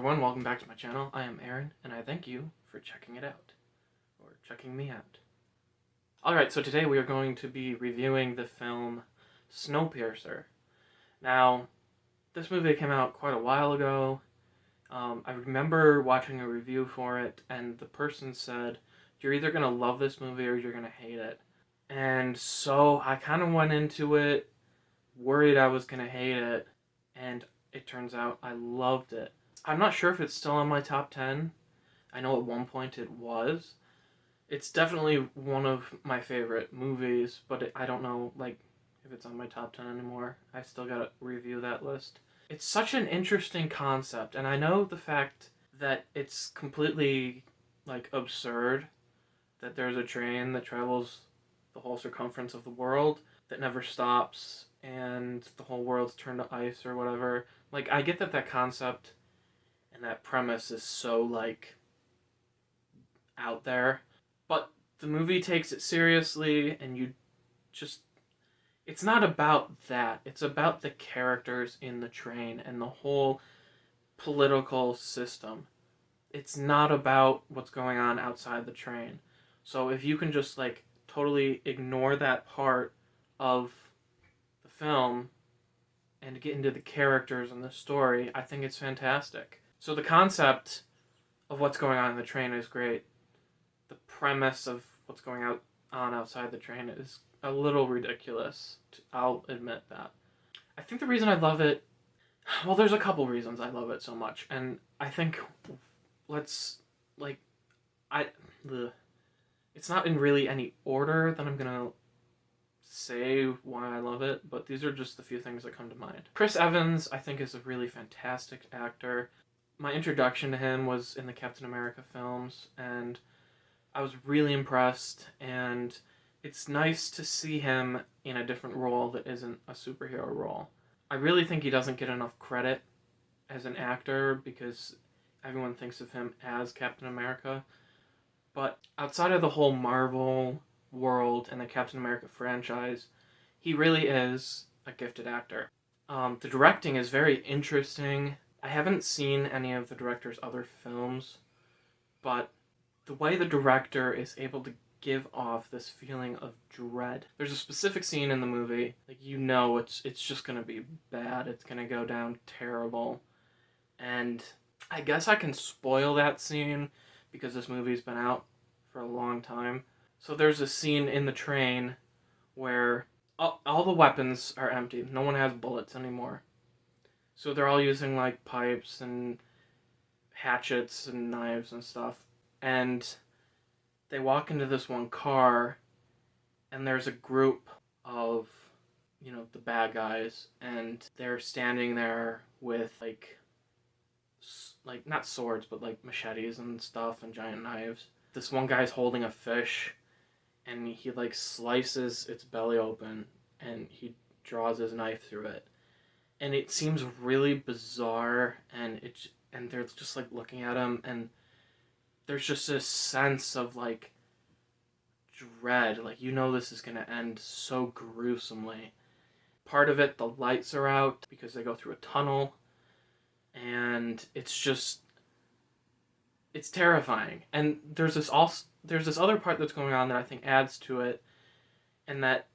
everyone, welcome back to my channel. I am Aaron, and I thank you for checking it out, or checking me out. Alright, so today we are going to be reviewing the film Snowpiercer. Now, this movie came out quite a while ago. I remember watching a review for it, and the person said, you're either going to love this movie or you're going to hate it. And so I kind of went into it worried I was going to hate it, and it turns out I loved it. I'm not sure if it's still on my top 10. I know at one point it was. It's definitely one of my favorite movies, but I don't know if it's on my top 10 anymore. I still gotta review that list. It's such an interesting concept, and I know the fact that it's completely absurd that there's a train that travels the whole circumference of the world that never stops and the whole world's turned to ice or whatever. I get that concept and that premise is so out there, but the movie takes it seriously, and it's not about that. It's about the characters in the train and the whole political system. It's not about what's going on outside the train. So if you can just totally ignore that part of the film and get into the characters and the story, I think it's fantastic. So the concept of what's going on in the train is great. The premise of what's going on outside the train is a little ridiculous. I'll admit that. I think the reason I love it, well, there's a couple reasons I love it so much, and I think it's not in really any order that I'm gonna say why I love it, but these are just the few things that come to mind. Chris Evans, I think, is a really fantastic actor. My introduction to him was in the Captain America films, and I was really impressed, and it's nice to see him in a different role that isn't a superhero role. I really think he doesn't get enough credit as an actor because everyone thinks of him as Captain America, but outside of the whole Marvel world and the Captain America franchise, he really is a gifted actor. The directing is very interesting. I haven't seen any of the director's other films, but the way the director is able to give off this feeling of dread. There's a specific scene in the movie, it's just gonna be bad. It's gonna go down terrible. And I guess I can spoil that scene because this movie's been out for a long time. So there's a scene in the train where all the weapons are empty. No one has bullets anymore. So they're all using pipes and hatchets and knives and stuff. And they walk into this one car, and there's a group of, the bad guys, and they're standing there with not swords, but machetes and stuff and giant knives. This one guy's holding a fish, and he slices its belly open, and he draws his knife through it. And it seems really bizarre, and they're just looking at him, and there's just this sense of dread. This is gonna end so gruesomely. Part of it, the lights are out because they go through a tunnel, and it's terrifying. And there's this other part that's going on that I think adds to it, and that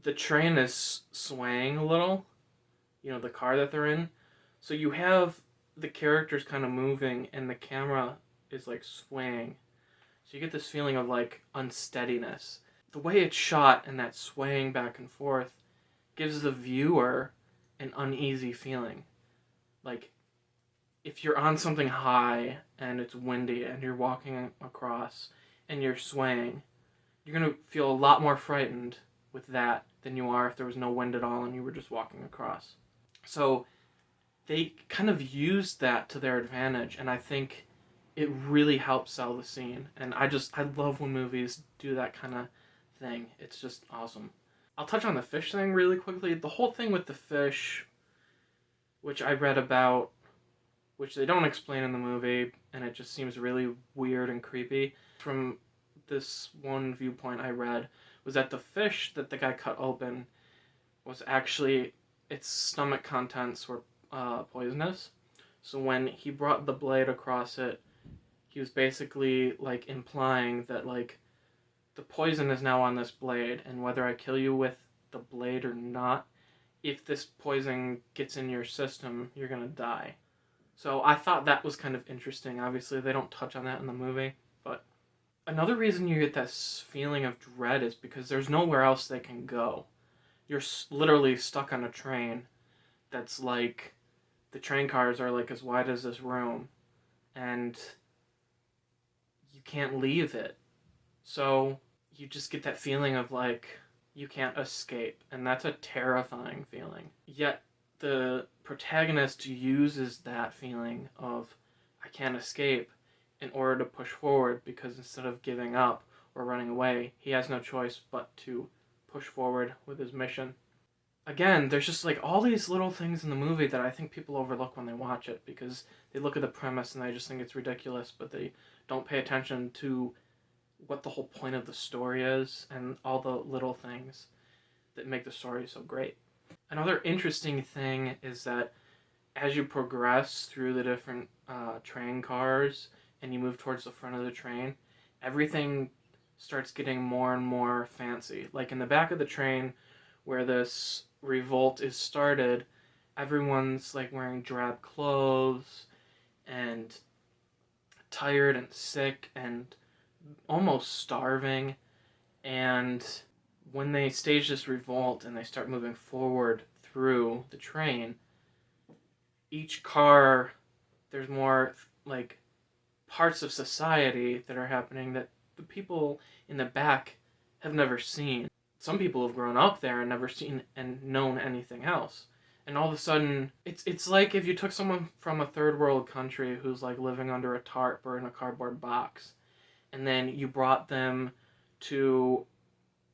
the train is swaying a little. The car that they're in. So you have the characters kind of moving, and the camera is swaying. So you get this feeling of unsteadiness. The way it's shot and that swaying back and forth gives the viewer an uneasy feeling. If you're on something high and it's windy and you're walking across and you're swaying, you're going to feel a lot more frightened with that than you are if there was no wind at all and you were just walking across. So they kind of used that to their advantage, and I think it really helps sell the scene. And I love when movies do that kind of thing. It's just awesome. I'll touch on the fish thing really quickly. The whole thing with the fish, which I read about, which they don't explain in the movie, and it just seems really weird and creepy. From this one viewpoint I read, was that the fish that the guy cut open was actually, its stomach contents were poisonous. So when he brought the blade across it, he was basically like implying that like the poison is now on this blade, and whether I kill you with the blade or not, if this poison gets in your system, you're gonna die. So I thought that was kind of interesting. Obviously, they don't touch on that in the movie, but another reason you get that feeling of dread is because there's nowhere else they can go. You're literally stuck on a train that's like, the train cars are like as wide as this room, and you can't leave it. So you just get that feeling of like you can't escape, and that's a terrifying feeling. Yet the protagonist uses that feeling of I can't escape in order to push forward, because instead of giving up or running away, he has no choice but to push forward with his mission. Again, there's just like all these little things in the movie that I think people overlook when they watch it, because they look at the premise and they just think it's ridiculous, but they don't pay attention to what the whole point of the story is and all the little things that make the story so great. Another interesting thing is that as you progress through the different train cars and you move towards the front of the train, everything starts getting more and more fancy. Like in the back of the train where this revolt is started, everyone's like wearing drab clothes and tired and sick and almost starving. And when they stage this revolt and they start moving forward through the train, each car, there's more like parts of society that are happening that the people in the back have never seen. Some people have grown up there and never seen and known anything else. And all of a sudden, it's like if you took someone from a third world country who's like living under a tarp or in a cardboard box, and then you brought them to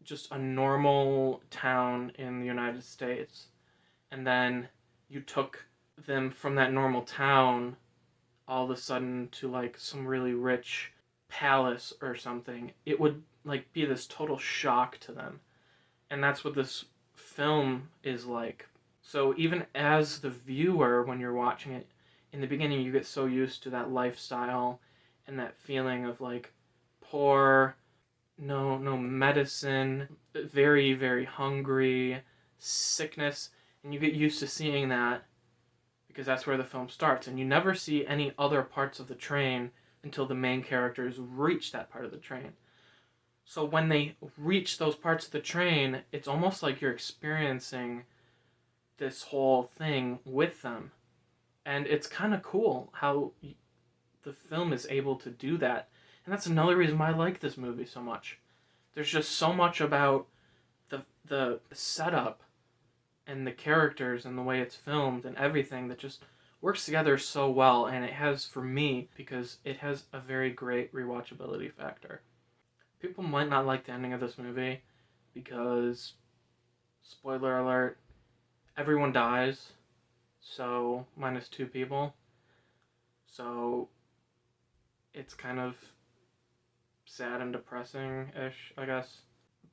just a normal town in the United States, and then you took them from that normal town all of a sudden to like some really rich palace or something, it would like be this total shock to them. And that's what this film is like. So even as the viewer, when you're watching it, in the beginning you get so used to that lifestyle and that feeling of like poor, no medicine, very, very hungry, sickness, and you get used to seeing that because that's where the film starts. And you never see any other parts of the train until the main characters reach that part of the train. So when they reach those parts of the train, it's almost like you're experiencing this whole thing with them. And it's kind of cool how the film is able to do that. And that's another reason why I like this movie so much. There's just so much about the setup and the characters and the way it's filmed and everything that just works together so well. And it has, for me, because it has a very great rewatchability factor. People might not like the ending of this movie because, spoiler alert, everyone dies. So, minus 2 people. So, it's kind of sad and depressing-ish, I guess.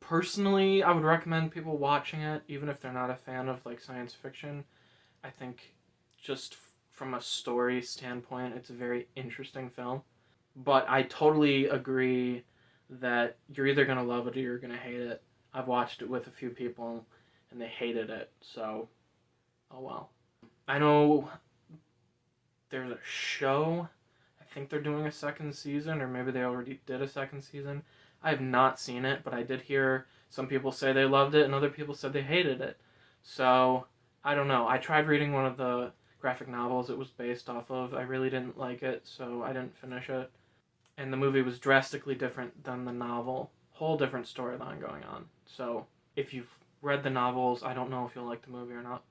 Personally, I would recommend people watching it, even if they're not a fan of like science fiction. I think just from a story standpoint, it's a very interesting film. But I totally agree that you're either going to love it or you're going to hate it. I've watched it with a few people and they hated it, so oh well. I know there's a show. I think they're doing a second season, or maybe they already did a second season. I have not seen it, but I did hear some people say they loved it and other people said they hated it. So, I don't know. I tried reading one of the graphic novels it was based off of. I really didn't like it, so I didn't finish it. And the movie was drastically different than the novel. Whole different storyline going on. So, if you've read the novels, I don't know if you'll like the movie or not.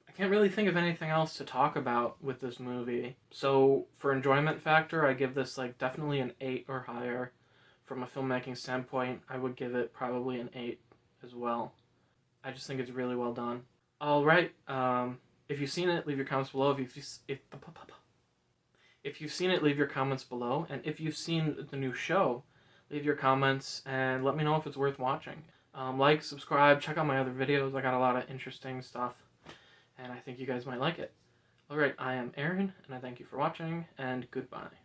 I can't really think of anything else to talk about with this movie. So, for enjoyment factor, I give this like definitely an 8 or higher. From a filmmaking standpoint, I would give it probably an 8 as well. I just think it's really well done. Alright, if you've seen it, leave your comments below. If you've seen it, leave your comments below. And if you've seen the new show, leave your comments and let me know if it's worth watching. Like, subscribe, check out my other videos. I got a lot of interesting stuff, and I think you guys might like it. Alright, I am Aaron, and I thank you for watching, and goodbye.